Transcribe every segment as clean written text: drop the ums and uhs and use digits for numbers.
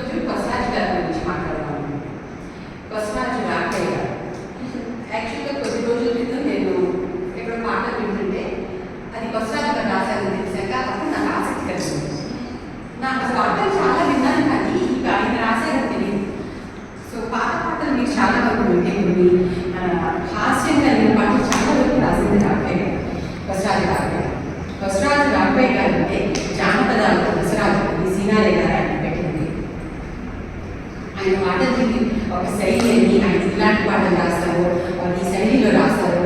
ఈరోజు కొసరాజు గారి గురించి మాట్లాడదాం. కొసరాజు రాఘవయ్య గారు యాక్చువల్గా కొద్ది రోజుల క్రితం నేను ఎక్కడో పాటలు వింటుంటే అది కొసరాజు గారు రాశారని తెలిసాక అప్పుడు నాకు ఆసక్తి కలిగింది. నాకు పాటలు చాలా విన్నాను కానీ ఇంకా ఆయన రాశారని తెలియదు. సో పాత పాటలు మీకు చాలా వరకు వింటే కొన్ని హాస్యం కలిగిన పాటలు చాలా వరకు రాసింది రాఘవయ్య గారు, కొసరాజు రాఘవయ్య గారు. కొసరాజు రాఘవయ్య గారు అంటే జానపదాలు కొసరాజు సీనాలే గారు ఆయన పెట్టింది. ఆయన పాటలకి ఒక శైలి అని, ఆయన ఇలాంటి పాటలు రాస్తారు, ఈ శైలిలో రాస్తారు,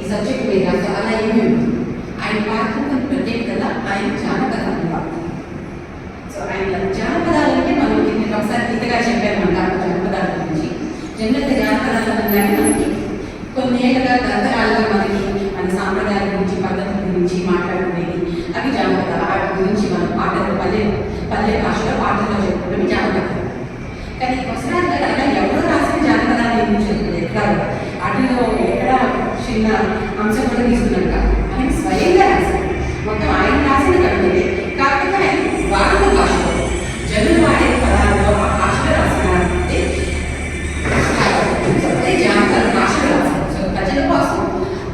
ఈ సబ్జెక్ట్ మీద రాస్తారు, అలా ఏమీ ఉంటుంది. ఆయన పాటలకు ప్రత్యేకత ఆయన జానపదాలను పాడతారు. సో ఆయన జానపదాలంటే మనం నేను ఒకసారి గీతగా చెప్పాను అంటారు జానపదాల గురించి. జనరల్గా జానపదాలు అనగానే మనకి కొన్ని ఏళ్ళగా తరతరాలుగా మనకి మన సాంప్రదాయాల గురించి పద్ధతుల గురించి మాట్లాడుకునేది అవి జానపదాలు. వాటి గురించి మనం పాటలు పల్లె భాషలో పాటల్లో చెప్పుకుంటే జానపదాలు. కానీ కొసరాజు గారు అలా ఎవరో రాసిన జానపదాలు ఏమి చెప్పలేదు. ఎక్కడ వాటిలో ఎక్కడ చిన్న అంశం కూడా తీసుకున్నాడు కాదు, ఆయన స్వయంగా రాశారు. మొత్తం ఆయన రాసిన కవితలే, కాకపోతే ఆయన వాడుక భాషలో జనులు వాడే పదాలలో ఆ భాషలో రాసినారంటే జానపద భాషలో రాశారు. సో ప్రజల కోసం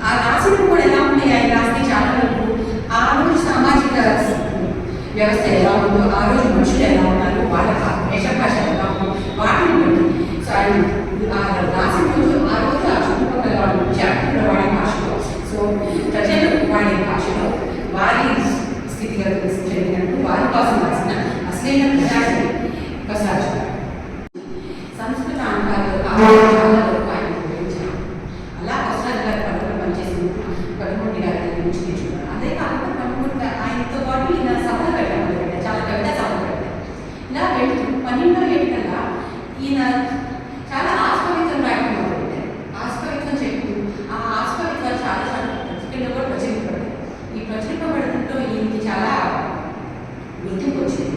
ఆ రాసినప్పుడు కూడా ఎలా ఉన్నాయి ఆయన రాస్తే చాలా వరకు ఆ రోజు సామాజిక వ్యవస్థ ఎలా ఉందో, ఆ రోజు మనుషులు ఎలా ఉన్నారు, వాళ్ళ వేషభాష ఎలా ఉందో వాటిని బట్టి. సో ఆయన రాసిన రోజు ఆ రోజు ఆ చుట్టుపక్కల వాళ్ళు అక్కడ వాడే భాషలో, సో ప్రజలు వాడే భాషలో వారి స్థితిగతులు జరిగినట్టు వారి కోసం రాసిన అసలైన ప్రజాకవి కొసరాజు గారు. సంస్కృత అంకాల్లో చాలా వరకు ఆయన ఉపయోగించారు. అలా కొసరాజు గారి పనులు పనిచేసిన కడుమూడి గారి గురించి నేర్చుకున్నారు. అదే కాకుండా కడుమూడి ఆయనతో పాటు ఈయన సభలు పెట్టారు, చాలా కవితా సభలు పెట్టారు. ఇలా వెళ్తూ 12వ ఏట కల్లా ఈయన చాలా ఆస్కవిత్వం రాయడం మొదలుపెట్టారు. ఆస్కవిత్వం చెప్తూ ఆ ఆస్కవిత్వాలు చాలా చాలా పత్రికల్లో కూడా ప్రచురింపబడ్డాయి. ఈ ప్రచురింపబడడంతో ఈయనకి చాలా గుర్తింపు వచ్చింది.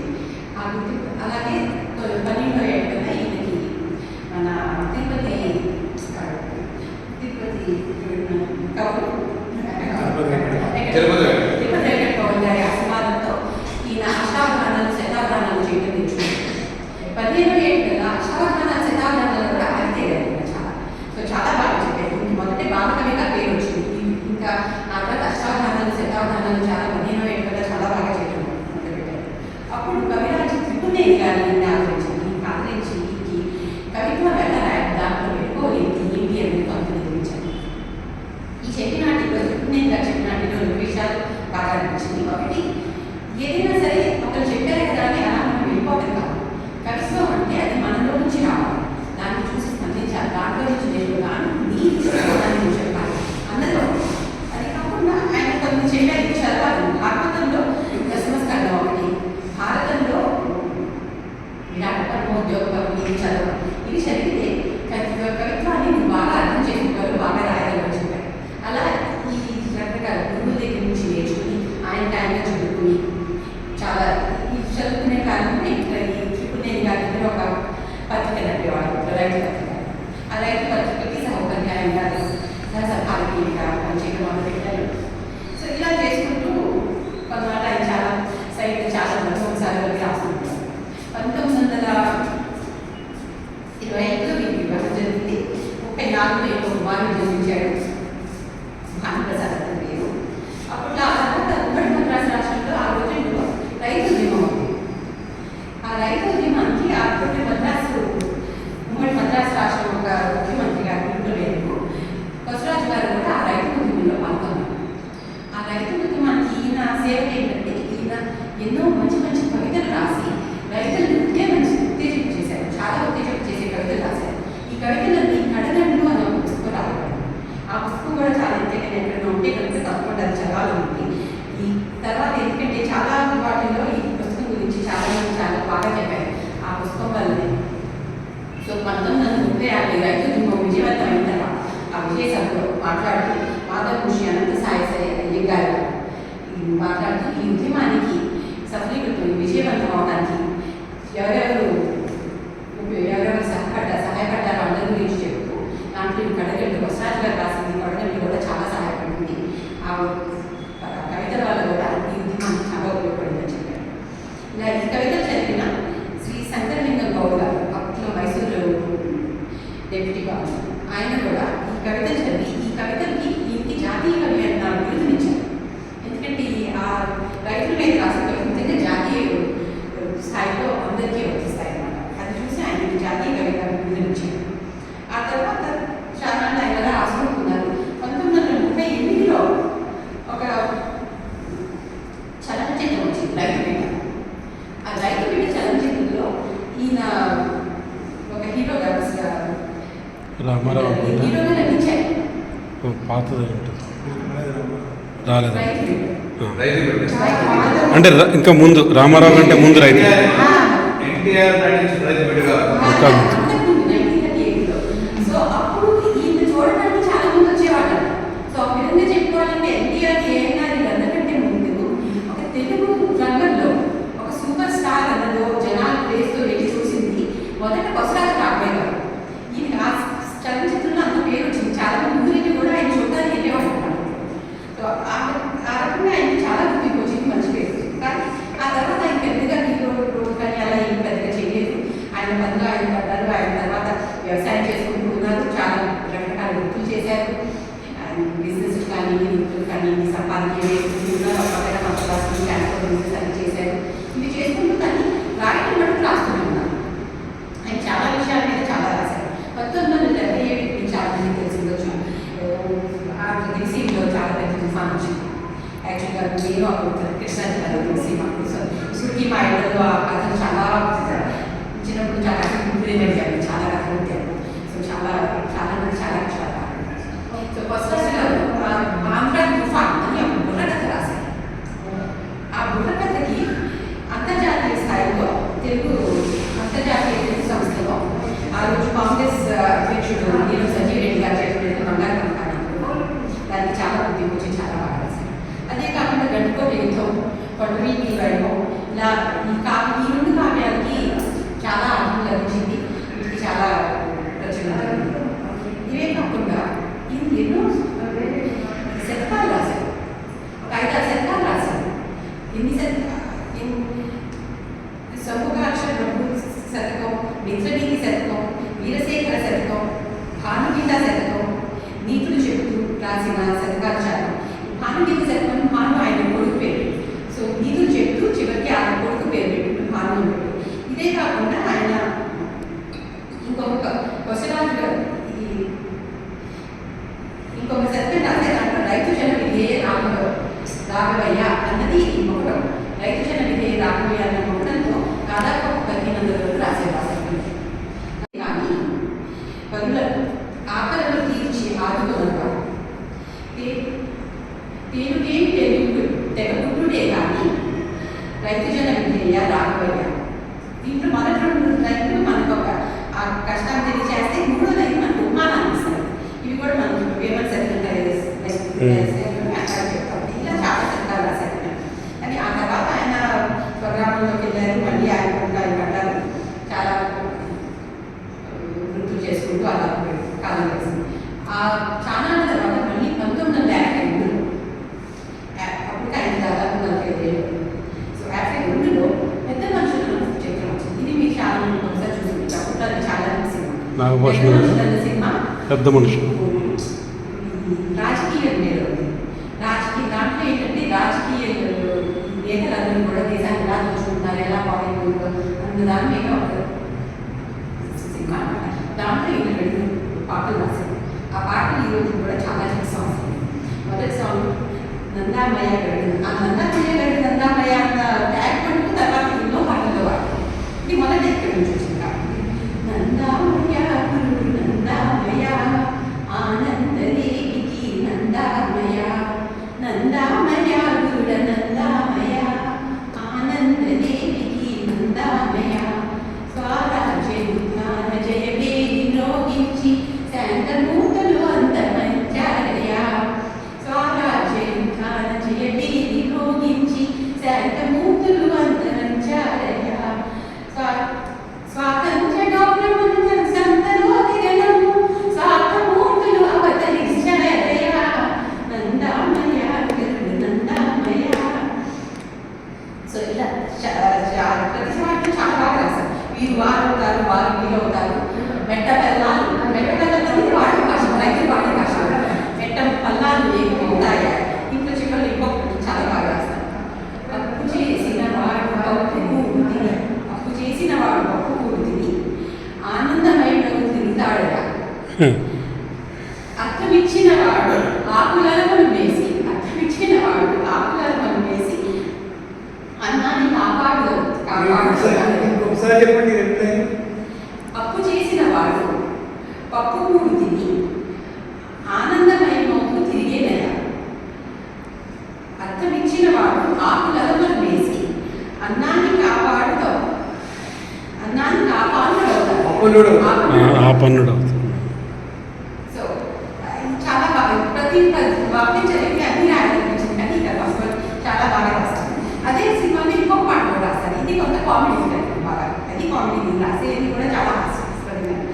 ఆ గుర్తింపు అలాగే 12వ ఏట కల్లా ఈయనకి మన తిరుపతి పవన్ గారి ఆశీర్వాదంతో ఈయన అష్టావధానాలు శతావధానాలు చేయడం నేర్చుకున్నారు. 15వ ఏట కల్లా అష్టావధానాలు శతావధానాలు కూడా అయితే చాలా. సో చాలా బాగా చెప్పారు. మొదటి బాలకవిగా పేరు వచ్చింది. ఇంకా ఆ తర్వాత అష్టావధానాలు శతావధానాలు చాలా 15వ ఏట కల్లా చాలా బాగా చేయడం మొదలుపెట్టారు. అప్పుడు కవిరాజు త్రిపునేని గారిని ఆదరించింది. ఆదరించి ఈ కవిత్వం ఎలా రాయాలి, దాంట్లో పెట్టుకోలేదు ఏంటి అనేది కొంత నిర్మించారు. ఈ చెప్పినాటిలో త్రిపునేని గారు చెప్పినాటిలో 2 విషయాలు బాగా అనిపించింది. ఒకటి, ఏదైనా సరే ఒకరు చెప్పారు కదా అని అలా మనం వెళ్ళిపోవడం కాదు. కవిత్వం అంటే అది మనలో నుంచి రావాలి, దాన్ని చూసి స్పందించాలి, దాంట్లో నుంచి నేర్చుకోవాలి, నీకు దాన్ని చెప్పాలి అందరూ. అది కాకుండా ఆయన కొన్ని చెప్పారు చదవాలి. భారతంలో దశమస్కంలో ఒకటి, భారతంలో విరాట పర్వం, ఉద్యోగ పర్వం ఇది చదవాలి. ఇవి చదివితే కవిత్వాన్ని నువ్వు బాగా అర్థం చేసుకోవాలి, బాగా రాయాలని చెప్పారు. అలా ఈ రకరకాల గురువుల దగ్గర నుంచి నేర్చుకుని ఆయనగా చదువుకుని చాలా ఈ చదువుకునే కాలంలో ఇక్కడ ఈ త్రిపునేని గారి దగ్గర ఒక పత్రిక నడిపేవాడు, రైతు పత్రిక. ఆ రైతు పత్రికకి సహోపాధ్యాయంగా సహసభారతీయంగా పనిచేయడం మొదలుపెట్టారు. సో ఇలా చేసుకుంటూ కొంతమాట ఆయన చాలా సైట్ చాలా సంవత్సరాలు రాస్తుంటారు. 1925లో వీరికి వివాహం జరిగింది. 34లో ఇంకో కుమారుడు జన్మించాడు, భానుప్రసాద్ అతని పేరు. అప్పుడు ఆ తర్వాత ఉమ్మడి మద్రాసు రాష్ట్రంలో ఆ రోజుల్లో రైతు ఉద్యమం ఉంది. ఆ రైతు ఉద్యమానికి అప్పటి ఉమ్మడి మద్రాసు రాష్ట్రం ఒక ముఖ్యమంత్రి గారు పిలుపులేదు. కొసరాజు గారు కూడా ఆ రైతు ఉద్యమంలో పాల్గొన్నారు. ఆ రైతు ఉద్యమానికి ఈయన సేవ ఏంటంటే ఈయన ఎన్నో మంచి మంచి కవితలు రాసి రైతులను ఉత్తేజింపు చేశారు. చాలా ఉత్తేజింపు చేసే కవితలు రాశారు. ఈ కవితలన్నీ కడగండ్లు అనే ఒక పుస్తకం రావాలి. ఆ పుస్తకం కూడా చాలా ఇంతకైనా ఎక్కడైనా ఉంటే కనుక తప్పకుండా అది చదవాలని. ఈ తర్వాత ఎందుకంటే చాలా వాటిల్లో ఈ పుస్తకం గురించి చాలా బాగా చెప్పారు ఆ పుస్తకం వల్లనే. సో 1935 రైతు ఉద్యమం విజయవంతమైన తర్వాత ఆ విజయ సభలో మాట్లాడుతూ మాధవ్ కృషి అనంత సాయి గారు మాట్లాడుతూ ఈ ఉద్యమానికి సఫలీకృతం విజయవంతం అవడానికి ఎవరెవరు సహాయపడ్డారో అందరి గురించి చెప్తూ దాంట్లో కడగండి కొసరాజు గారు రాసింది కడగండి కూడా చాలా సహాయపడింది. ఆ కవితల వల్ల కూడా ఈ ఉద్యమానికి చాలా ఉపయోగపడిందని చెప్పారు. ఇలా ఈ కవితలు చదివిన శ్రీ శంకరలింగం ఈయన ఒక హీరోగా రామారావు హీరోగా నటించారు. పాతది ఉంటుంది రాలేదు రైతు అంటే ఇంకా ముందు రామారావు కంటే ముందు రైతు ఎన్టీఆర్ ఇంకా ముందు. సో అప్పుడు ఈయన చూడడానికి చాలా మంది వచ్చేవాళ్ళు. సో ఆ విధంగా చెప్పుకోవాలంటే ఎన్టీఆర్ ఏఎన్ఆర్ వీళ్ళందరికంటే ముందు ఒక తెలుగు రంగంలో ఒక సూపర్ స్టార్ అన్నదో జనాలు ప్లేస్తో వెళ్ళి చూసింది మొదట కొసరాజు రామయ్య గారు. ఈయన ఆ చలనచిత్రంలో అంత పేరు వచ్చింది. చాలా మంది ఊరికి కూడా ఆయన చూడడానికి వెళ్ళేవాళ్ళు అన్నమాట. సో ఆ రకంగా ఆయనకి చాలా గుర్తింపు వచ్చింది, మంచి పేరు వచ్చింది. కానీ ఆ తర్వాత ఆయన పెద్దగా హీరో రోడ్ కానీ అలా ఏం పెద్దగా చేయలేదు. ఆయన పనిలో ఆయన పడ్డారు. ఆయన తర్వాత వ్యవసాయం చేసుకుంటూ ఉన్నారు. చాలా రకరకాల వృత్తులు చేశారు. బిజినెస్ కానీ వృత్తులు కానీ సంపాదన ఉన్నారు. అప్పటికైనా మన రాష్ట్రం ట్రాన్స్పోర్ట్ బిజినెస్ అని చేశారు. ఇవి చేసుకుంటూ కానీ రాయటం మటుకు రాస్తూనే ఉన్నారు. ఆయన చాలా విషయాల మీద చాలా రాశారు. 1977 చాలా మంది తెలిసిందొచ్చు. దిల్సీలో చాలా పెద్ద తుఫాన్ వచ్చింది. యాక్చువల్గా నేను అప్పుడు కృష్ణాజీ గారు దిల్సీమా సుఖీ మా ఇళ్ళలో ఆ కథలు చాలా చిన్నప్పుడు చాలా గుర్తులు అడిగారు. చాలా కథలు ఉంటారు. సో చాలా చాలా మంది చాలా చాలా సో ఫస్ట్ అసలు ఆంధ్ర తుఫాన్ అని ఒక బుర్రకథ రాశారు. ఆ బుర్రకథకి అంతర్జాతీయ స్థాయిలో తెలుగు అంతర్జాతీయ తెలుగు సంస్థలో ఆ రోజు కాంగ్రెస్ అధ్యక్షుడు నేను సంజయ్ రెడ్డి గారు చెప్పిన బంగారు కనకాలంలో దానికి చాలా గుర్తింపు వచ్చి చాలా బాగా రాశారు. అదే కాకుండా గంటకో యుద్ధం కొండవీటి వైభవం ఇలా ఈ రెండు కావ్యాలకి చాలా అర్థం లభించింది. వీటికి చాలా ప్రచురణ. ఇవే కాకుండా ఇది ఎన్నో శతకాలు రాశారు. ఒక 5-6 శతకాలు రాశారు. ఎన్ని శంభుకాక్ష ప్రభు శతకం, మిత్రనీతి శతకం, వీరశేఖర శతకం, భానుగీత శతకం, నీతులు చెబుతూ రాసిన శతకాలు చాలా. భానుగీత శతకం భాను ఆయన కొడుకు పేరు. సో నీతులు చెబుతూ చివరికి ఆయన కొడుకు పేరు పెట్టు భాను పెట్టు. ఇదే కాకుండా ఆయన ఇంకొక కొసరాజు గారు ఇంకొక శతకం రాసే దాంట్లో రైతు జన విధేయ రాఘవయ్య అన్నది మొక్కడం. రైతు జన విధేయ రాఘవయ్య అన్న మొక్కడంతో దాదాపు 1500 రాసేవారు. కానీ పనులను ఆకలను తీర్చి ఆదుకున్నారు. తేనుగేమి తెగపుట్టుడే కానీ రైతు జన విధేయ రాఘవయ్య. దీంట్లో మొదటి 2 రైతులు మనకు ఒక ఆ కష్టాన్ని తెలియజేస్తే, 3వ రైతు మనకు ఉపమానాన్ని ఇస్తారు. ఇవి కూడా మనకు ఫేమస్ చెప్తాం. ఇలా చాలా శతకాలు రాశారు. కానీ ఆ తర్వాత ఆయన స్వగ్రామంలోకి వెళ్ళారు. మళ్ళీ ఆయన పడ్డారు. చాలా వృత్తులు చేసుకుంటూ అలా కాలం వేసింది. ఆ చాలా తర్వాత మళ్ళీ 1952 అప్పుడు ఆయన దాదాపు 45 ఏళ్ళు. సో 52లో పెద్ద మనుషులు చిత్రం వచ్చింది. ఇది మీరు చాలా మంది ఒకసారి చూసుకుంటారు. అప్పుడు అది చాలా సినిమా పెద్ద మనుషులు రాజకీయ మీద ఉంది. దాంట్లో ఏంటంటే రాజకీయ నేతలందరూ కూడా దేశాన్ని ఎలా దోచుకుంటారు, ఎలా పాలైపోతుందో అన్న దాని మీద ఒక సినిమా అనమాట. దాంట్లో ఈయన 2 పాటలు రాశారు. ఆ పాటలు ఈరోజు కూడా చాలా హిట్ సాంగ్స్. మొదటి సాంగ్ నందామయ్య గరుడు. ఆ నందామయ్య గరుడు నందామయ్య అన్న ట్యాగ్ పట్టుకు తర్వాత ఎన్నో పాటల్లో వాడు. ఇది మొదటి ఇక్కడ నుంచి వచ్చింది కాబట్టి నందామయ్య గురుడు నందామయ్య ఆనందదేవికి నందామయ్య నందామయ్య గురుడ నందామయ్య ఆనందదేవికి నందామయ్య స్వరాజ్య జ్ఞాన జయ వేది మ్రోగించి శాంతమూర్తులు అంతమంచారయ. స్వరాజ్య జ్ఞాన జయ వేది మ్రోగించి శాంతమూర్తులు అంతమంచారయ. స్వాతంత్ర్య గౌరవం సంతలోదిగణము స్వార్థమూర్తులు అవతరించారయ. నందామయ్య గురుడు నందామయ్య. సో ఇలా ప్రతి వాటిలో చాలా బాగా రాశారు. వీరు వారు అవుతారు, వారు వీరు అవుతారు. మెట్ట పల్లాలు అనేది వాడే భాష, రైతులు వాడే భాష. మెట్ట పల్లాలు ఏమి అవుతాయా ఇంట్లో చిక్కలు ఇంకొకటి చాలా బాగా రాస్తారు. అప్పు చేసిన వాడు పప్పు కూడుతిని, అప్పు చేసిన వాడు పప్పు కూడుతిని ఆనందమైన తిరుగుతాడయా. అర్థమిచ్చిన వాడు ఆకులను వేసి, అర్థమిచ్చిన వాడు ఆకులను వేసి అన్నాన్ని కాపాడు ఒకసారి చెప్పండి రిప్లై. అప్పు చేసిన వాడు పప్పు కూడు తిని ఆనందమయమవుతూ తిరిగే నెల. అర్థమిచ్చిన వాడు ఆకులలమలు వేసి అన్నాన్ని కాపాడు అప్పులుడు. ఆ పన్నుడు అవుతుంది. సో చాలా బాగా ప్రతి వాక్యం చదివితే అన్ని రాయాలనిపించింది, కానీ ఇక్కడ అసలు చాలా బాగా రాస్తాను. అదే సినిమాని ఇంకొక పాట కూడా రాస్తాను. ఇది కొంత కామెడీ ఉంటుంది బాగా, అది కామెడీ రాసేది కూడా చాలా ఆస్వాదించాను.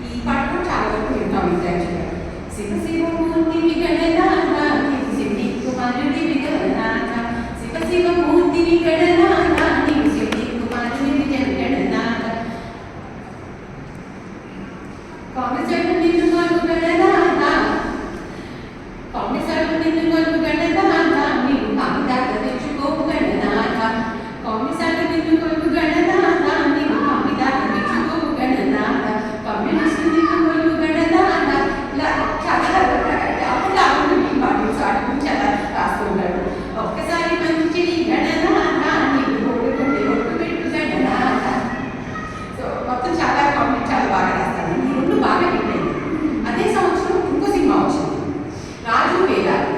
ఈ పాట కూడా చాలా వరకు వింటాం ఇంటరాక్చువల్గా. శివ శివమూర్తి విగడనాథ సిద్ధి కుమారుడి విగడనాథ, శివ శివమూర్తి విగడనాథ సిద్ధి కుమారుడి విగడనాథ, కామిసడు నిన్ను కొలువు గడనాథ, కామిసడు నిన్ను కొలువు గడనాథ, నీవు కామిదాత తెచ్చుకోవు గడనాథ, కామిసడు నిన్ను కొలువు గడనాథ, నీవు కామిదాత తెచ్చుకోవు గడనాథ, కమ్యూనిస్టు నిన్ను కొలువు గడనాథ. ఇలా చాలా అప్పుడు అప్పుడు మీ పాటలు సాటు చాలా రాస్తూ ఉంటాడు. ఒక్కసారి మంచి గడనాథ, నీవు ఓడుకుంటే ఒట్టు పెట్టు గడనాథ. సో మొత్తం చాలా కామెడీ చాలా బాగా రాస్తాను. ఈ రెండు బాగా హిట్ అయింది. అదే సంవత్సరం ఇంకో సినిమా వచ్చింది, రాజు వేదాలు.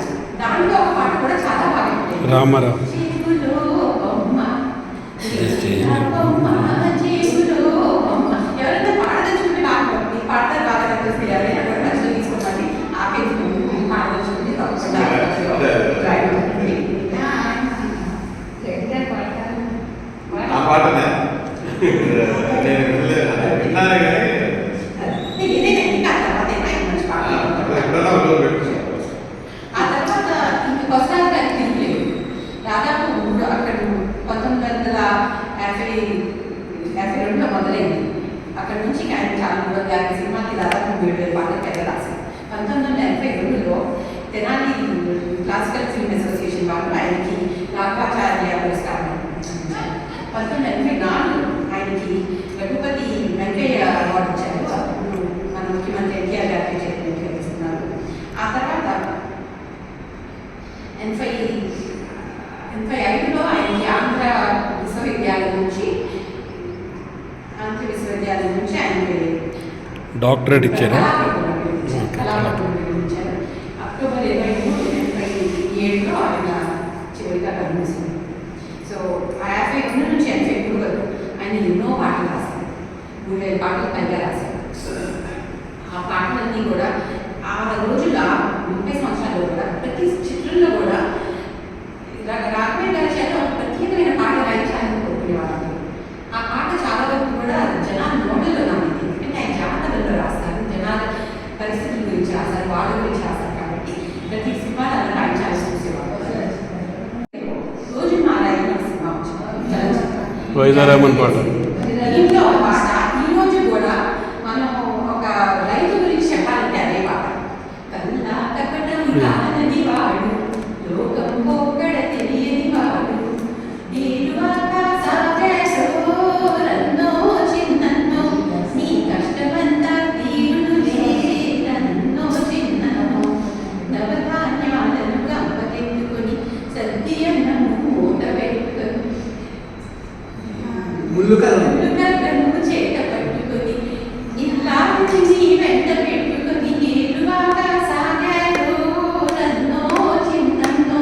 దాంట్లో ఒక పాట కూడా చాలా బాగా హిట్ అయింది. రామారావు. జేబులో బొమ్మ, బొమ్మ, జేబులో బొమ్మ. ఎవరైనా పాడదలుచుకుంటే బాగుంటుంది, పాడతారు బాగా తెలిస్తే ఎవరైనా కూడా మంచిగా తీసుకోవాలి. ఆపేసి పాడదలుచుకుంటే తప్పకుండా ఆ పాటనే నేను విన్నాను కానీ ఎప్పుడన్నా ఒక రోజు పెట్టుకున్నాను. ఆ తర్వాత ఇంక కొస్తాది కానీ తిరిగిలేదు. దాదాపు అక్కడ 1952లో మొదలైంది. అక్కడ నుంచి ఆయన చాలా 350 సినిమాకి దాదాపు 7,000 పాటలు పెద్ద రాశారు. 1982లో తెనాలి క్లాసికల్ ఫిల్మ్ అసోసియేషన్ వాళ్ళు ఆయనకి రాఘవాచార్య పురస్కారం ఇచ్చారు. 1984 ఆయనకి రఘుపతి వెంకయ్య అవార్డు ఇచ్చారు. అప్పుడు మన ముఖ్యమంత్రి ఎన్టీఆర్ గారికి చేస్తున్నారు. ఆ తర్వాత 85లో ఆయనకి ఆంధ్ర విశ్వవిద్యాలయం నుంచి ఆయనకి డాక్టరేట్ ఇచ్చారా? ఇచ్చారు. అక్టోబర్ 27లో ఆయన చివరిగా కనిపిస్తుంది. సో 52 నుంచి 83 వరకు ఆయన ఎన్నో పాటలు రాశారు. 3,000 పాటలు పైగా రాశారు. ఆ పాటలన్నీ కూడా ఆ రోజుల 30 సంవత్సరాల్లో కూడా ప్రతి చిత్రంలో కూడా రాఘవయ్య గారి చేత ఒక ప్రత్యేకమైన పాట రాయించాలని కోరుకునేవాళ్ళు. ఆ పాట చాలా వరకు కూడా జనాల నోటల్లో నామింది. ఎందుకంటే ఆయన జాతరలో రాస్తారు, జనాల పరిస్థితుల గురించి రాస్తారు, వాళ్ళ గురించి రాస్తారు. కాబట్టి ప్రతి సినిమాలు అలా రాయించాల్సి చూసేవాళ్ళు. రోజు మారాయణ సినిమా వచ్చింది, వైదారామన్ పాట. దీంట్లో ఒక పాట ఈ రోజు కూడా మనం ఒక రైతు గురించి చెప్పాలంటే అదే పాట. కన్నా కపటం కానని వాడు, లోకం పోకడ తెలియని వాడు, నీరువాక సాగేసో రన్నో చిన్నన్నో, నీ కష్టమంతా తీరునులే రన్నో చిన్ననో, నవధాన్యాలను గంపకెత్తుకొని సద్యన్నము మూట పెట్టుకొని, ముళ్ళుగడ్డను చేత పట్టుకొని, ఇల్లాలని నీ వెంట పెట్టుకొని, నీరువాక సాగారో రన్నో చిన్నన్నో.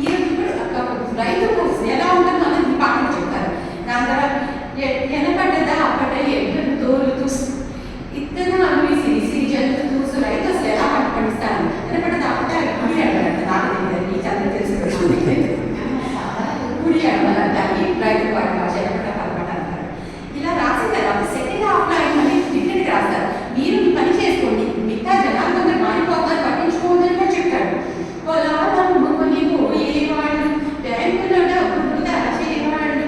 ఇప్పుడు రైతు పరిస్థితి ఎలా ఉంటుందో అని ఈ పాటలు చెప్తారు. దాని తర్వాత ఎనపడ్డదా అప్పట ఎడ్లను తోలుతూ, ఇత్తనాలు విసిరిసి జల్లుతూ. సో రైతు అసలు ఎలా పంట పండిస్తారు? ఎనపడ్డదా అప్పట గుడి అడగలంట. నాకు తెలియదు, మీ చదువు తెలుసు గుడి అడగలంట. రైతు వారి భాష ఎనపడ్డ పలపట అంటారు. ఇలా రాసిన తర్వాత సెకండ్ హాఫ్లో ఆయన మళ్ళీ డిఫరెంట్గా రాస్తారు. మీరు మీ పని చేసుకోండి, మిగతా జనాలు కొందరు మారిపోతారు, పట్టించుకోవద్దని కూడా చెప్తాడు. పొలాలమ్ము కొని పోయేవాళ్ళు, బ్యాంకులో డబ్బులు దాచేవాళ్ళు,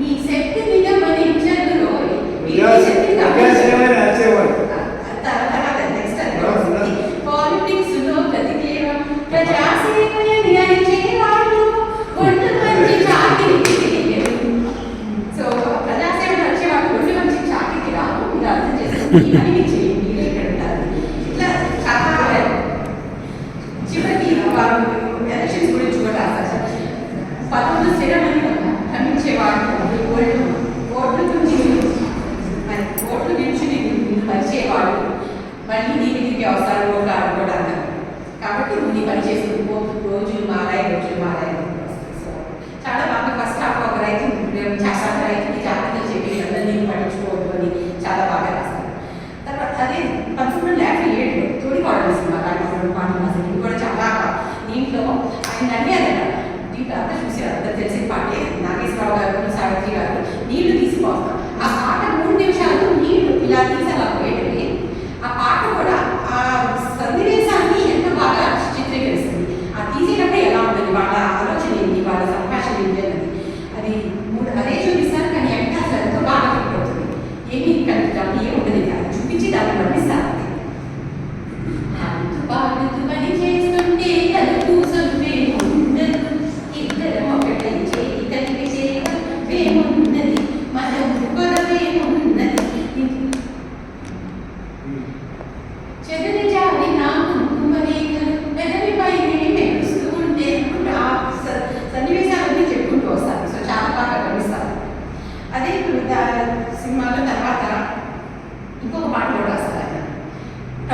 నీ శక్తి మీద మరించదు రోయ్. పాలిటిక్స్ లో ప్రతిదేవ ప్రజాసేవని అరిచేవాళ్ళు, ఒళ్ళు మంచి చాకిరి. సో ప్రజాసేవ వచ్చేవాళ్ళు ఒళ్ళు మంచి చాకిరి రాదు. మీరు అర్థం చేసుకుని ఈ పని మీరు చేయండి, మీరు ఎక్కడ ఉంటారు. ఇట్లా చాలా చివరికి వారు ఎలక్షన్స్ గురించి కూడా రాస్తారు. 11 స్థిరమని భ్రమించేవాళ్ళు,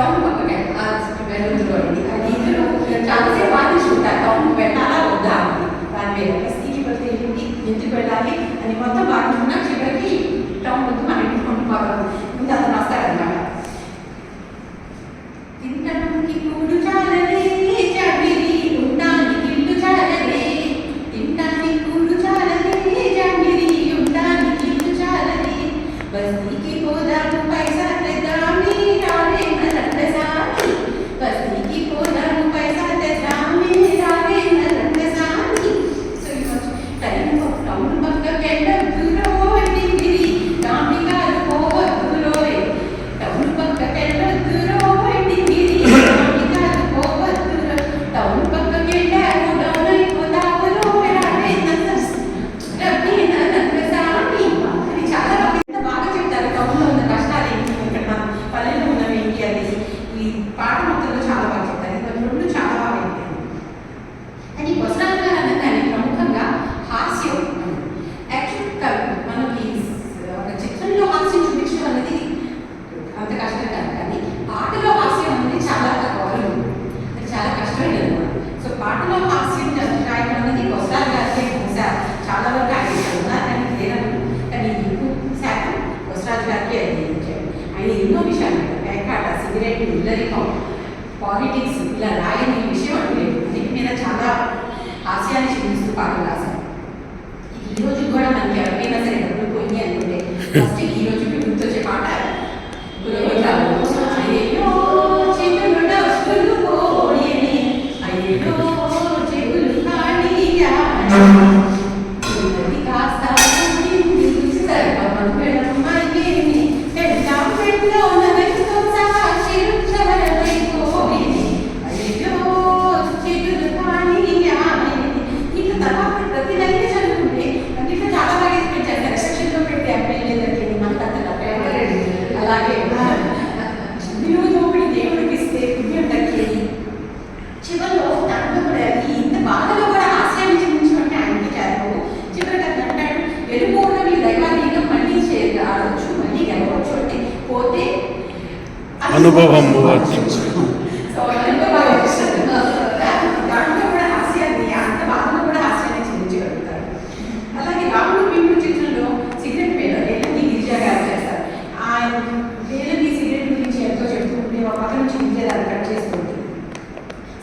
టౌన్ పక్కనే వెలుగులో అది ఇద్దరు చాలాసేపు వాదించుకుంటారు టౌన్ వెళ్ళాలా వద్దా అని దాని మీద ఎస్టీకి పడితే ఏంటి ఎందుకు వెళ్ళాలి అని మొత్తం వాదించుకున్నా చివరికి టౌన్ వద్దు మన ఇంటికి కొంటుకోవాలి ముందు అతను వస్తారనమాట. తినడానికి కూడు చాలనే జాబిరి ఉండడానికి ఇల్లు చాలనే తినడానికి కూడు చాలనే జాబిరి ఉండడానికి ఇల్లు చాలనే బస్తీకి పోదాము పైసా తెద్దామి రావే నరంగసామి బస్తీకి పోదాము పైసా తెద్దామి రావే నరంగసామి. సో టౌన్ పక్కకెళ్ళొద్దురో డిగ్రీ రామిగారు పోవద్దురోయ్ టౌన్ పక్కకెళ్ళొద్దురో డిగ్రీ రామిగారు పోవద్దురో టౌన్ పక్కకెళ్ళారు డౌన్ అయిపోతావురో రావే నరంగసామి. అది చాలా బాగా చెప్తారు టౌన్లో ఉన్న కష్టాలు ఏంటి ఇక్కడ మన పల్లెల్లో ఉన్నవి ఏంటి అది ఈ పాట మొత్తంలో చాలా బాగా చెప్తారు. ఇది రెండు చాలా బాగా చెప్తారు. కానీ వసరాలు గారు అనగానే ప్రముఖంగా హాస్యం యాక్చువల్గా మనకి ఒక చిత్రంలో హాస్యం చూపించడం అనేది అంత కష్టం కాదు, కానీ పాటలో హాస్యం అనేది చాలా గౌరవం, అది చాలా కష్టమైనది అనమాట. సో పాటలో హాస్యం రాయడం అనేది వసరాలు గారికి బహుశా చాలా వరకు ఆయన ఉన్నారు కానీ లేనప్పుడు, కానీ ఎక్కువ శాతం వసరాజు గారికి అది ఇచ్చారు. ఆయన ఎన్నో విషయాలు పేకాట సిగరెట్ ఇల్లరికం పాలిటిక్స్ ఇలా రాయని విషయం అంటూ లేదు, అన్నిటి మీద చాలా హాస్యాన్ని చూపిస్తూ పాటలు రాశారు. ఈ రోజు కూడా మనకి ఎవరైనా సరే డబ్బులు పోయి అనుకుంటే ఫస్ట్ ఈ రోజుకి గుర్తొచ్చే పాట అయ్యో చెవులు డబ్బులు పోయేని అయ్యో చెవులు ఖాళీగా కాస్త అలాగే విలువ దోపిడి దేవుడికి ఇస్తే పుణ్యం దక్కేది. చివరిలో దాంట్లో కూడా ఇంత బాధలో కూడా హాస్యాన్ని చూపించమంటే ఆయనకి చేరవు. చివరికి అది అంటాడు వెళ్ళిపోవడం ఈ దైవాధీనం మళ్ళీ ఆడవచ్చు మళ్ళీ గెలవచ్చు అంటే పోతే అనుభవం వచ్చు. సో దాంట్లో కూడా హాస్యాన్ని అంత బాధలో కూడా హాస్యాన్ని చూపించగలుగుతారు. అలాగే రాముడు భీముడు చిత్రంలో సిగరెట్ మీద రేలంగి గిరిజా గారు చేస్తారు. ఆయన రేలంగి సిగరెట్ గురించి ఎంతో చెప్తూ ఉంటే ఒక పక్క నుంచి ఉంచేదాన్ని కట్ చేస్తుంది.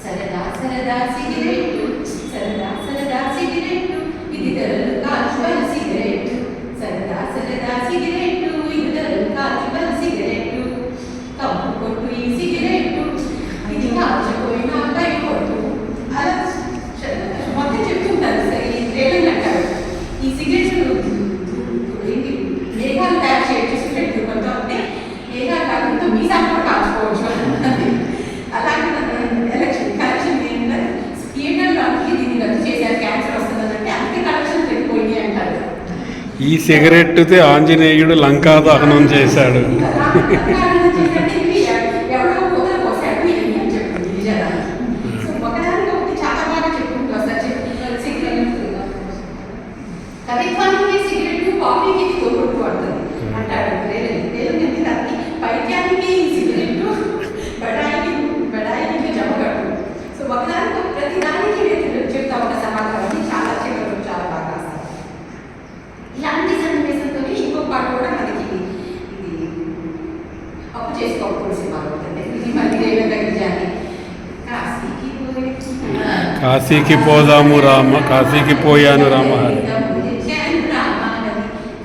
సరదా సరదా సిగరెట్టు సరదా సరదా సిగరెట్టు ఇది ధరలు కాల్చువల్ సిగరెట్టు సరదా సరదా సిగరెట్టు ఇది ధరలు కాల్చువల్ సిగరెట్టు కప్పు కొట్టు ఈ సిగరెట్టు ఇది కాల్చిపోయిన కై కొట్టు అలా మొత్తం చెప్తుంటారు. రేలంగి అంటారు ఈ సిగరెట్ మేఘాలు తయారు చేయొచ్చు సిగరెట్ కొంత ఉంటే మేఘాలు కాకుండా మీసాలు కూడా కాల్చుకోవచ్చు. అలాగే ఎలక్షన్ కలెక్షన్ ఏంటంటే థియేటర్లో అందుకే దీన్ని రద్దు చేశారు క్యాన్సర్ వస్తుందంటే అందుకే కలెక్షన్ పెరిగిపోయింది అంటారు. ఈ సిగరెట్టుతో ఆంజనేయుడు లంకా దహనం చేశాడు. ఎవరో కూతురు పోసాడు ఏమి అని చెప్తుంది నిజాలు. సో ఒకదానికి ఒకటి చాలా బాగా చెప్పుకుంటూ వస్తారు. సిగరెట్ కవిత్వానికి సిగరెట్ కాఫీకి తోడుకుంటూ పడుతుంది అంటాడు. రేలంగి దానికి పైత్యానికి సిగరెట్ బడాయికి జమగట్టు. సో ఒకదానికి ప్రతి దానికి చెప్తా ఒక సమాధానం చాలా చివరి చాలా బాగా రాస్తారు. ఇలాంటి సన్నివేశంతో ఇంకొక పాట కూడా మనకి ఇది అప్పు చేసుకోకూడదు సినిమాలో ఉంటుంది. ఇది మళ్ళీ రేలంగి జాని కాశీకి పోదాము రామ కాశీకి పోయాను రామ హరి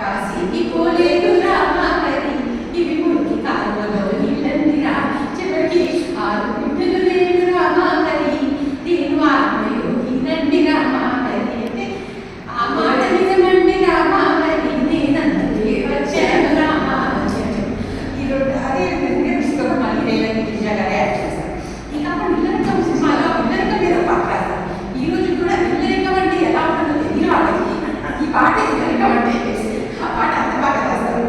కాశీకి పోలేదు రామ హరి ఇవి మురికి కాలువలో నీళ్ళండి రా చివరికి 6 బిడ్డలు లేడు రామ హరి నేను ఆత్మయోగి రండి రామ హరి అంటే ఆ మాట నిజమండి రామ హరి నేనందరే వచ్చాను రామ ఈరోజు అదే విధంగా పుస్తకం మళ్ళీ రేలంగి గిరిజా గారు యాడ్ చేశారు. ఇంకా అప్పుడు ఇల్లరికం సినిమాలో ఇల్లరికం మీద పాట రాశారు. ఈ రోజు కూడా ఇల్లరికం అంటే ఎలా ఉంటుందో తెలియని వాళ్ళకి ఈ పాట ఇల్లరికం అంటే ఆ పాట అంత బాగా రాస్తారు.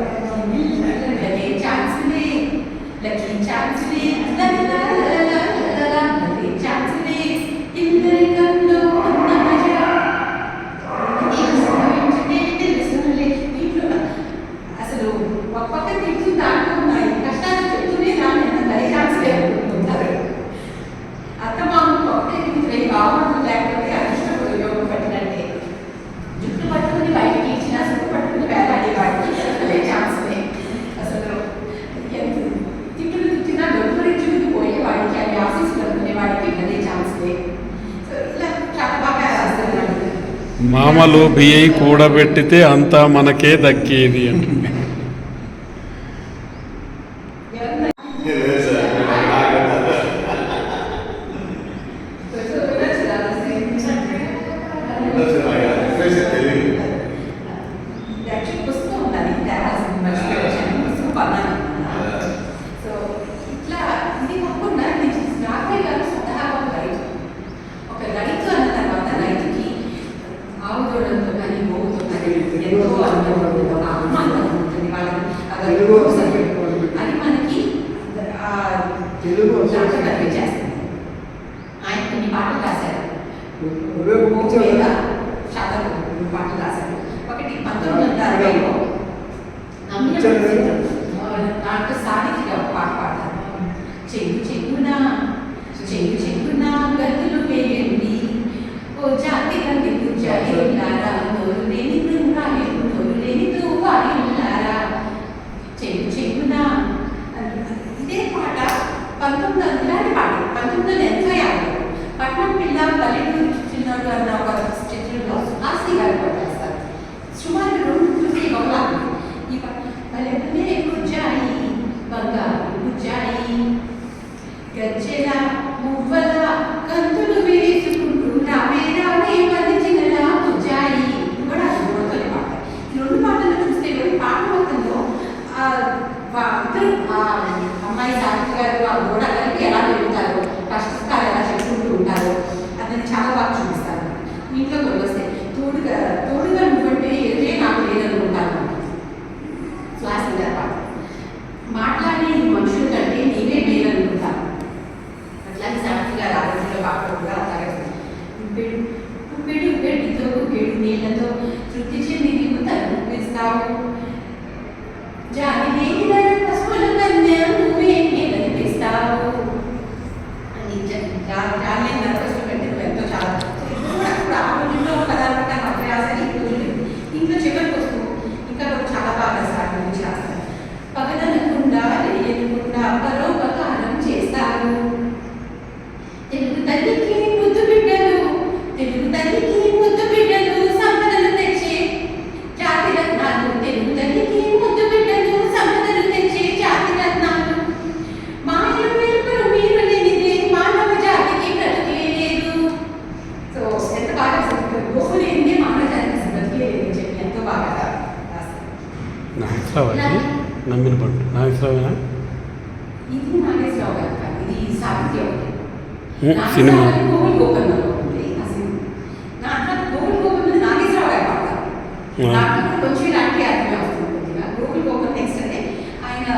ఛాన్స్లే లక్కీ ఛాన్స్లే ఛాన్స్లే ఇల్లరికంలో ఉన్న మజా తెలుసులే. దీంట్లో అసలు ఒక పక్క తింటూ దాంట్లో ఉన్నాయి కష్టాలు చెప్తూనే దాన్ని ఎంత దయ ఛాన్స్ లేదు కామలోభి అయి కూడబెట్టితే అంతా మనకే దక్కేది అంటుంది. లేదు సార్, నాకంటే తెలియదు. పుస్తకం ఉన్నది పుస్తకం సో ఇట్లా ఇది కాకుండా రాఘవయ్య గారు స్వతహాగా ఒక రైతు. ఒక రైతు అన్న తర్వాత రైతుకి ఆవు దూడంతో కానీ గోవుతో కానీ ఎంతో అభిమానం ఉంటుంది. వాళ్ళని అది మనకి చేస్తుంది. ఆయన కొన్ని పాటలు రాశారు, శాతం పాటలు రాశారు. ఒకటి 1960లో దాంట్లో సాధిగా పాట పాడతారు. చెయ్యి చెయ్యునా చెయ్యి చెయ్యునా గతులు వేయండి, ఓ జాతి గంటి పూజారా, నోరు లేని బృంగాలు నోరు లేని తూవాయిల్లారా, చెయ్యి చెయ్యునా. ఇదే పాట 1900 పాట 1986 పట్నం పిల్ల పల్లెటూరు చిన్నాడు అన్న ఒక చిత్రంలో ఆస్తి గారు పట్టేస్తారు. సుమారు 2 గౌలాలు ఈ పల్లెటూరే గుజ్జాయి బంగారు గుజ్జాయి, గజ్జెల మువ్వల కంతులు వేసుకుంటూ రావే రావే వదిలిన గుజ్జాయి కూడా గోడతో పాట. ఈ 2 పాటలు చూస్తే పాట మొత్తంలో ఇద్దరు అమ్మాయి సాక్షి గారు ఆ గోడ కలిపి ఎలా పెరుగుతారో, కష్టాలు ఎలా చెప్పుకుంటూ ఉంటారో అతన్ని చాలా బాగా చూపిస్తారు. ఇంట్లో వస్తే తోడుగా నువ్వంటే ఎదురే నాకు లేదనుకుంటాను. శ్వాస పాట మాట్లాడే ఈ మనుషుల కంటే నేనే మేలనుకుంటాను. అట్లాగే సాక్షి గారు ఆరోగ్యంలో పాట కూడా తరగతి ఉప్పెడు గడ్డితో ఉప్పెడు నీళ్లతో తృప్తి చెంది నీకు తలపిస్తావు, జాతి లేని పశువుల కన్య నువ్వే నిలనిపిస్తావు అని జాలేని దరఖాస్తు పెట్టిన ఎంతో చాలా ఇప్పుడు ఆ రోజుల్లో పదాలు పెట్టాను అభ్యాసాలు ఇంట్లో చివరికి వస్తూ ఇంకా చాలా బాగా సాగు గురించి రాస్తారు. పగలనకుండా లేయకుండా పరోపకారం చేస్తారు, తెలుగు తల్లికి ముద్దు బిడ్డలు తెలుగు తల్లికి ముద్దు బిడ్డలు సంపదలు తెచ్చే జాతి రత్నాలు, తెలుగు తల్లికి ముద్దు బిడ్డలు సంపదలు తెచ్చే జాతి రత్నాలు, మాయలు వెలుపలు మీరు లేనిదే మానవ జాతికి బ్రతికే లేదు. సో ఎంత బాగా గోవు లేనిదే మానవ జాతికి బ్రతికే లేదు అని చెప్పి ఎంతో బాగా రాస్తారు. నాగేశ్వరరావు నమ్మిన పంట నాగేశ్వరరావేనా? ఇది నాగేశ్వరరావు గారు కాదు, ఇది సాహిత్యం. సినిమా గోవులు గోపన్నలో ఉంది ఆ సినిమా. గోవులు గోపన్న నాగేశ్వరరావు గారు పాడతారు. నాకు కొంచెం ఇలాంటి అర్థమే వస్తుంది కొద్దిగా. గోవులు గోపన్న నెక్స్ట్ అంటే ఆయన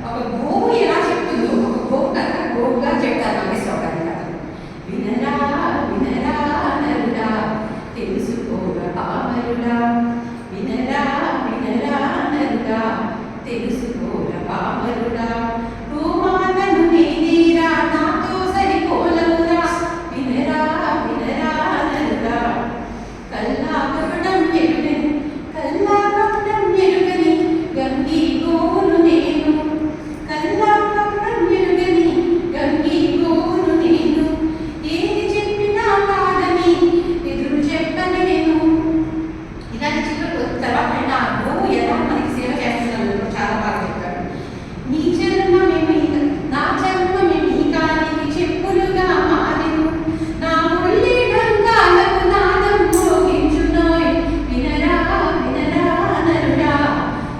ఒక గోవు ఎలా చెప్తుందో ఒక గోవు కథ గోవుగా చెప్తారు నాగేశ్వరరావు గారి కథ. వినరా వినరా నరుడా తెలుసుకోరా పామరుడా, వినరా వినరా నరుడా తెలుసుకోరా పామరుడా, భూమాతను నేనేరా నాతో సరిపోలవురా, వినరా వినరా నరుడా, కల్లా కపటం ఎరుగని కల్లా కపటం ఎరుగని గంగి గోవును నేను, కల్లా కపటం ఎరుగని గంగి గోవును నేను, ఏది చెప్పినా కాదని ఎదురు చెప్పలేను. ఇలాంటి చిత్రం తర్వాత ఆయన ఆ గోవు ఎలా మనకి సేవ చేస్తున్నారు చాలా బాగా చెప్తారు. నీ జన్మమేమి నా జన్మమేమి కానికి చెప్పులుగా మారెను, నా ఒళ్ళి రంగాలకు నాదం మోగించునోయ్, వినరా వినరా నరుడా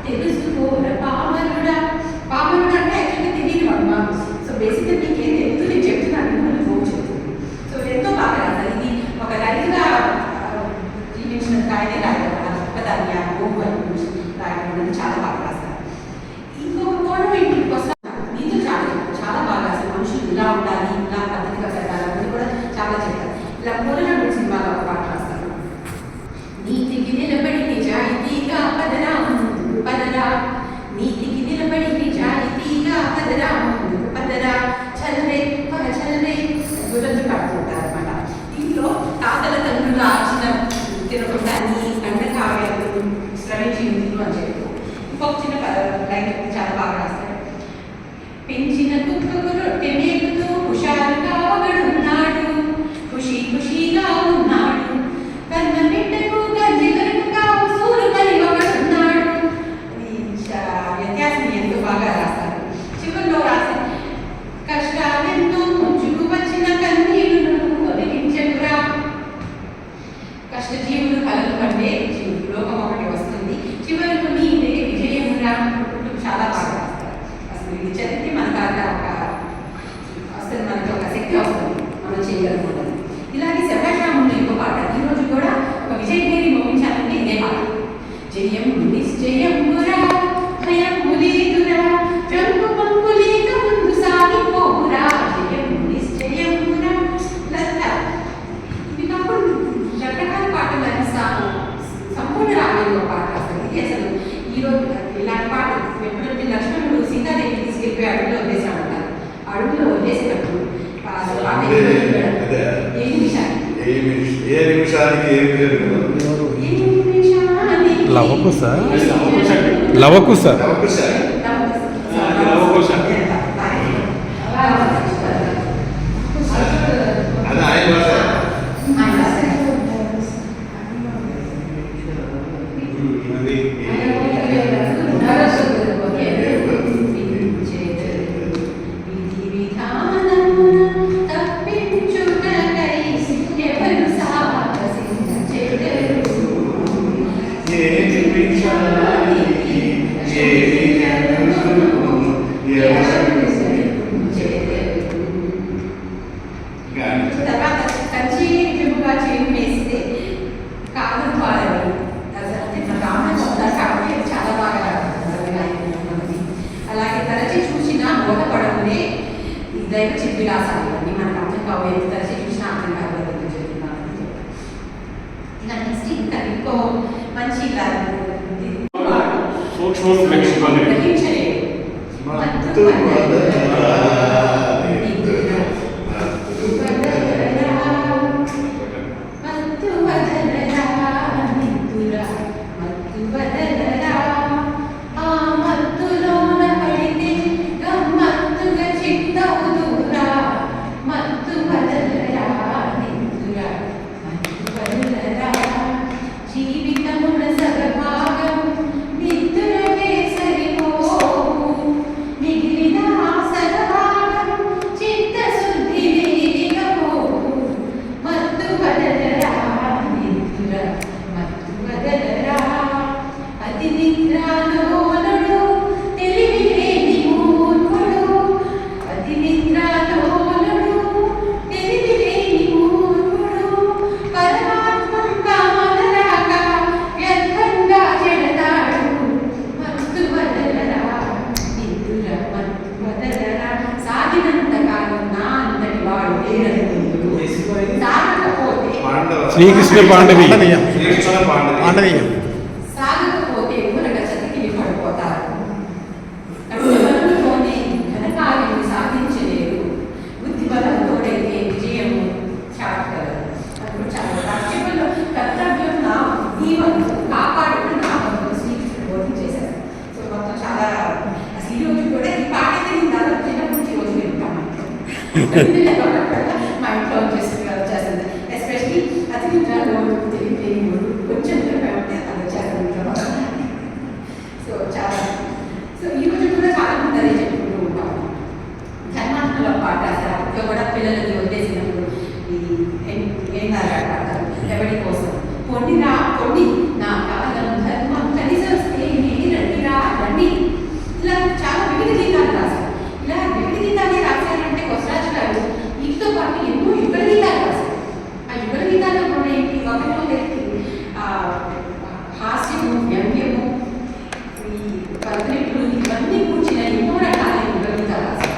తెలుసుకోర పామరుడా. పామరుడా అంటే యాక్చువల్గా తెలియదు అమ్మా. సో బేసిక్గా మీకేం తెలుసు నేను చెప్తున్నాను, మిమ్మల్ని గోవు చెప్తుంది. సో ఎంతో బాగా రాస్తారు. ఇది ఒక రైతుగా జీవించిన కాయనే రాయడం గొప్పదాన్ని ఆ గోవు గురించి రాయడం చాలా బాగా రాస్తారు. ఇంకొక కోణం ఇంటికి వస్తారు, నీతో చాలా బాగా అసలు మనుషులు ఇలా ఉండాలి ఇలా పద్ధతిగా పెట్టాలని కూడా చాలా చెప్తారు. ఇలా పూలనడు సినిమాలో ఒక పాట రాస్తారు. నీతికి నిలబడి నిజాయితీగా పదరా ముందుకు పదరా, నీతికి నిలబడి నిజాయితీగా పదరా ముందుకు పదరా, చల్లరే చల్లరే గురించి పడుతుంటారు అనమాట. దీంట్లో తాతల తండ్రులు ఆర్చిన తినకుండా నీ కంట కావ్యాలు శ్రమించి అని చెప్పి ఇంకొక చిన్న లైన్ చాలా బాగా రాస్తారు. పెంచిన కుక్కకు రొట్టె మేపుతూ హుషారుగా ఒకడున్నాడు, ఖుషీగా ఉన్నాడు, కన్న బిడ్డకు నిశ్చయం నిశ్చయమురా భయము లేదురా రంగు పంగు లేక ముందు సాగిపోవురా జయం నిశ్చయమురా లత ఇది కాకుండా రకరకాల పాటలు అందిస్తాను సంపూర్ణ రామాయణంలో పాట అసలు ఇది అసలు ఈరోజు ఇలాంటి పాట ఎప్పుడంటే లక్ష్మణుడు సీతాదేవి తీసుకెళ్ళిపోయి అడవిలో వదిలేసామంటారు అడవిలో వదిలేసినప్పుడు ఏ నిమిషానికి లవకుశ లవకుశ అది ఆయన దైవ చిద్విలాసాలు ఇవన్నీ మనకు అర్థం కావు ఎంత తరచి చూసినా అర్థం కావాలి చెప్తున్నాను ఇలా నెక్స్ట్ ఇంకా ఇంకో మంచి శ్రీకృష్ణ పాండవి పాండవీయం సాగకపోతే ఊరక చతికిలి పడిపోతారు ఘనకార్యము సాధించలేరు బుద్ధి బలంతోడైతే విజయము చాటగలరు అప్పుడు చాలా రాజ్యంలో కర్తవ్యం నా దీవను కాపాడుతూ నా వంతు శ్రీకృష్ణుడు బోధించేశారు. సో మొత్తం చాలా అసలు ఈ రోజు కూడా ఈ పాట తెలియని దాదాపు చిన్నప్పటి నుంచి రోజు వింటాం మా ఇంట్లో వచ్చేస్తుంది ఎస్పెషలీ అతి నిద్రలో తెలియదు కొంచెం సో చాలా సో ఈ రోజు కూడా చాలా మంది అదే చెప్పుకుంటూ ఉంటాం. ధర్మాత్మలో పాట అసలు కూడా పిల్లలకి వదిలేసినప్పుడు ఏం పాడతారు ఎవరి కోసం పొండిరా పొండి నా కాలం ధర్మం కలిసి వస్తే రండిరా రండి ఇలా చాలా వివిధ గీతాలు రాశారు. ఇలా వివిధ గీతాలు రాశారంటే కొసరాజు గారు వీటితో పాటు ఎన్నో యుగ గీతాలు రాశారు. ఆ యుగ గీతాల్లో కూడా ఏంటి ఒకరిలో హాస్యము వ్యంగ్యము ఈ పత్రికలు ఇవన్నీ కూర్చిన ఎన్నో రకాల యుగ గీతాలు రాశారు.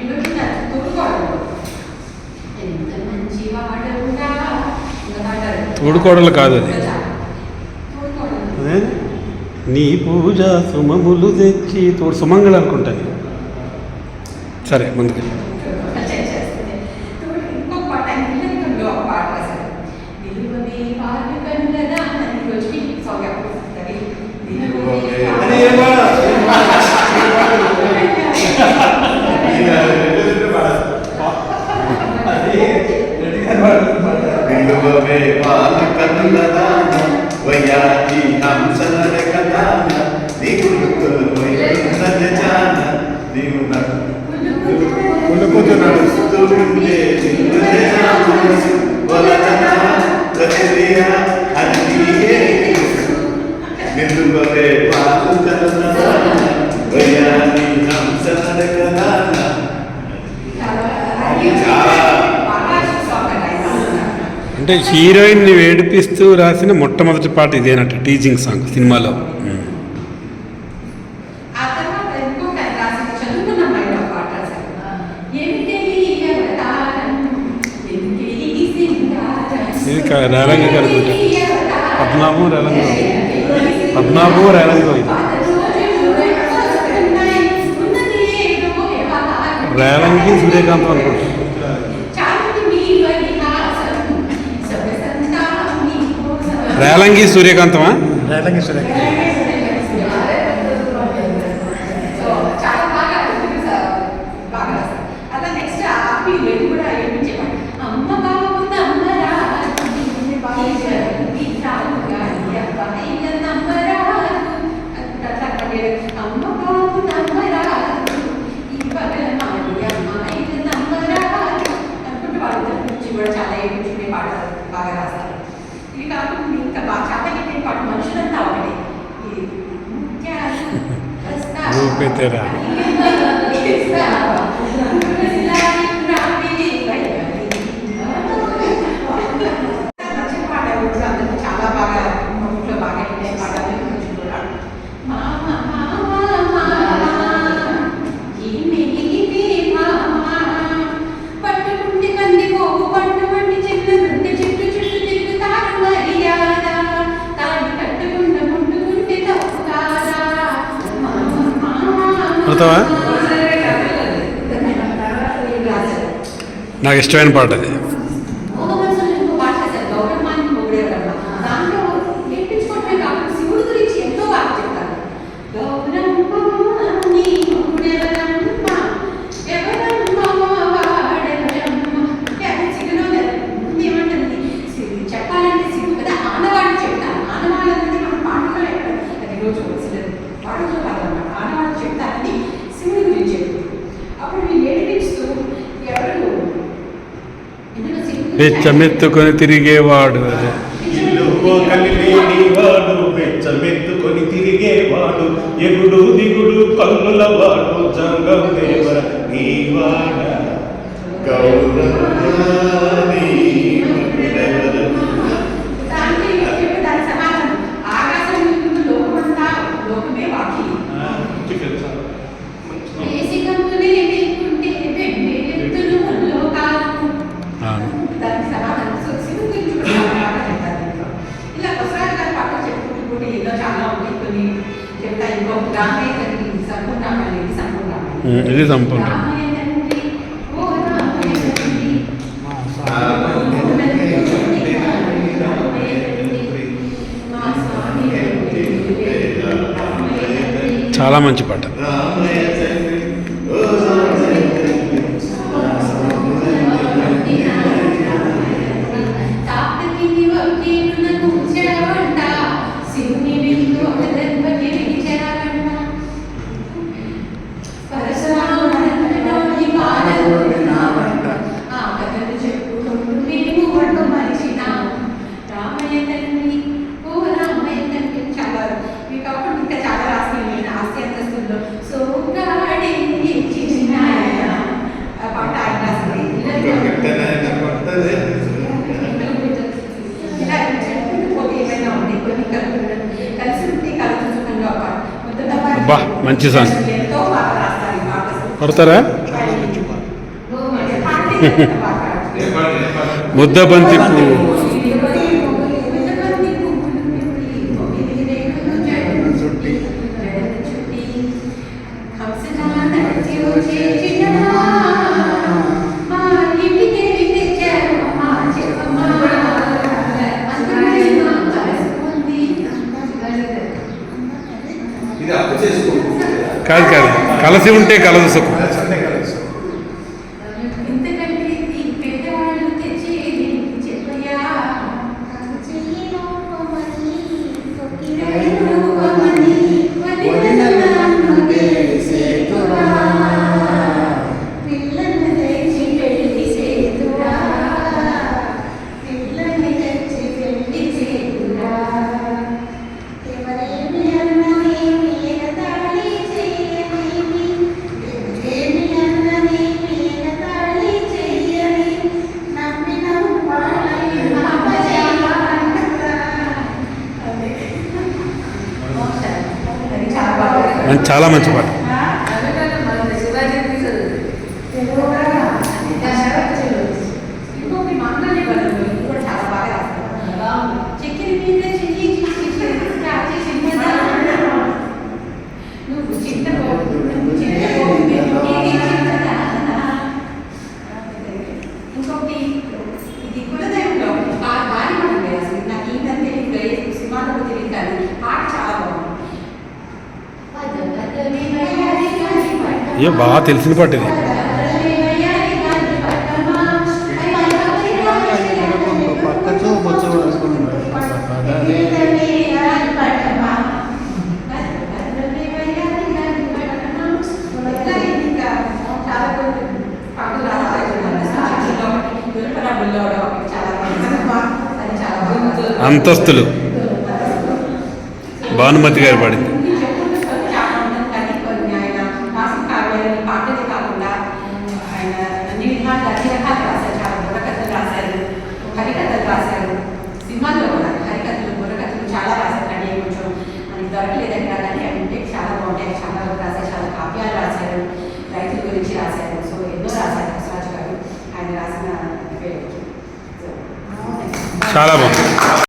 యుగ గీతాలు తోడుకోవడం ఎంత మంచి వాడవురా తోడుకోడలు కాదు అది నీ పూజ సుమములు తెచ్చి తోడు సుమంగళ అనుకుంటాను. సరే ముందుకు वयाती हम सनर कदाना निगुल कुल सज जाना निगुल कुल तुमने जिंदे जाना बोला जाना लचरिया हरिये निगुल पाल कदाना वयाती हम सनर कदाना అంటే హీరోయిన్ని ఏడిపిస్తూ రాసిన మొట్టమొదటి పాట ఇదేనట, టీచింగ్ సాంగ్ సినిమాలో. ఆ తర్వాత ఇంకొక రాసిన చదువుకున్న మైండ్ ఆఫ్ పాట రాశారు. ఇది రేలంగి కనుకుంటా, పద్నాభం రేలంగి, పద్నాభం రేలంగి ఇది రేలంగి సూర్యకాంతం అనుకుంటా. రేలంగి సూర్యకాంతమా? రేలంగి సూర్యకాంతం. చాలా ఏమిటి పాట బాగా రాస్తారు. ఇవి కాకుండా ఇంకా బాగా చాలా ఏంటి పాట మనుషులంతా ఒకటి. చాలా బాగా ఇంట్లో బాగా పాటలు కూడా పట్టుకుంటే కంది పోగు పంట వంటి చెట్ల నుండి చెట్టు చెట్టు తిరుగుతారు మర్యాద తాడి కట్టుకుంట ముట్టుకుంటే తప్పు కాదా. నాకు ఇష్టమైన పాట అది. శివుడు గురించి ఎంతో బాగా చెప్తారు. చెప్పాలంటే శివుడు కదా ఆనవాళ్ళు చెప్తాను. ఆనవాళ్ళు అనేది మన పాటలో ఎక్కడ అది రోజు పాటలో కాదన్నమాట. ఆనవాళ్ళు చెప్తారని శివుడి గురించి చెప్తారు. అప్పుడు వీళ్ళు ఏడిపిస్తూ ఎవరు బెచ్చమెత్తుకొని తిరిగేవాడు, బెచ్చమెత్తుకొని తిరిగేవాడు, ఎగుడు దిగుడు కన్నుల వాడు, జంగం దేవర నీవాడ ఇది సంపూర్ణ. చాలా మంచి పాట. అబ్బా మంచి సాంగ్. పడతారా? ముద్దబంతి పువ్వు. కాదు కాదు, కలసి ఉంటే కలదు సుఖం. ఎవరేమి అన్నా ఏమి ఎగతాళి చేయలేమి చాలా మంచి పాట. ఇంకొకటి మంగళ బలం ఇది కూడా చాలా బాగా రాస్తారు. చెక్కిన మీద చెయ్యి నువ్వు ఇంకొకటి ఇది కులదైవంలో బాగా ఉంటుంది అసలు నాకు ఏంటంటే ఇంకా సినిమాలో తెలియదు కానీ పాట చాలా బాగుంది. అయ్యో బాగా తెలిసిన పాట ఇది. అంతస్తులు భానుమతి గారు పాడింది. సినిమాల్లో కూడా హరికథలు బుర్రకథలు చాలా రాశారు కానీ కొంచెం మనకి దొరకలేదని కానీ అంటే చాలా బాగుంటాయి. చాలా రాశారు, చాలా కావ్యాలు రాశారు, రైతుల గురించి రాశారు. సో ఎన్నో రాశారు బసవరాజు గారు ఆయన రాసిన చాలా బాగుంది.